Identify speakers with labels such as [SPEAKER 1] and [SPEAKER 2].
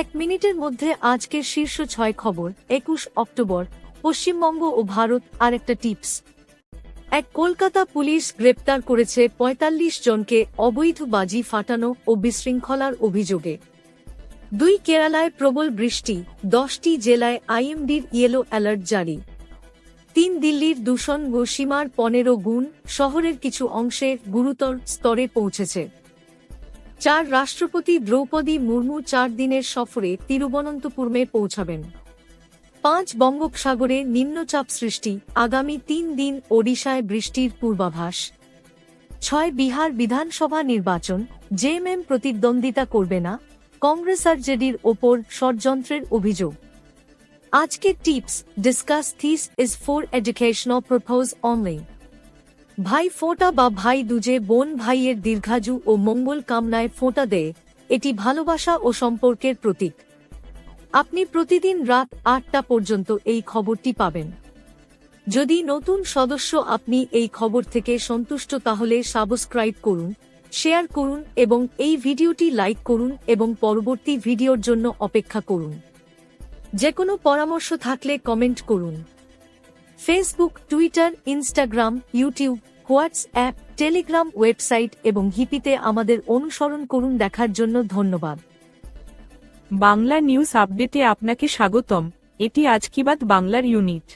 [SPEAKER 1] এক মিনিটের মধ্যে আজকের শীর্ষ 6 খবর। 21 অক্টোবর, পশ্চিমবঙ্গ ও ভারত। আরেকটা টিপস। এক কলকাতা পুলিশ গ্রেপ্তার করেছে ৪৫ জনকে অবৈধ বাজি ফাটানো ও বিশৃঙ্খলার অভিযোগে। 2 কেরালায় প্রবল বৃষ্টি, 10টি জেলায় আইএমডির ইয়েলো অ্যালার্ট জারি। 3 দিল্লির দূষণ সীমার 15 গুণ, শহরের কিছু অংশে গুরুতর স্তরে পৌঁছেছে। 4 রাষ্ট্রপতি দ্রৌপদী মুর্মু 4 দিনের সফরে তিরুবনন্তপুরমে পৌঁছাবেন। 5 বঙ্গোপসাগরে নিম্নচাপ সৃষ্টি, আগামী 3 দিন ওড়িশায় বৃষ্টির পূর্বাভাস। 6 বিহার বিধানসভা নির্বাচন, জেএমএম প্রতিদ্বন্দ্বিতা করবে না, কংগ্রেস আর জেডির ওপর ষড়যন্ত্রের অভিযোগ। আজকের tips, discuss this is for educational purpose only. ভাই ফোঁটা বা ভাই দুজে বোন ভাইয়ের দীর্ঘায়ু ও মঙ্গল কামনায় ফোঁটা দেয়, এটি ভালোবাসা ও সম্পর্কের প্রতীক। আপনি প্রতিদিন রাত 8টা পর্যন্ত এই খবরটি পাবেন। যদি নতুন সদস্য আপনি এই খবর থেকে সন্তুষ্ট তাহলে সাবস্ক্রাইব করুন, শেয়ার করুন এবং এই ভিডিওটি লাইক করুন এবং পরবর্তী ভিডিওর জন্য অপেক্ষা করুন। যে কোনো পরামর্শ থাকলে কমেন্ট করুন। Facebook, Twitter, Instagram, YouTube, WhatsApp, Telegram, website এবং হিপিতে আমাদের অনুসরণ করুন। দেখার জন্য ধন্যবাদ।
[SPEAKER 2] বাংলা নিউজ আপডেটে আপনাকে স্বাগতম। এটি আজ কি বাত বাংলার ইউনিট।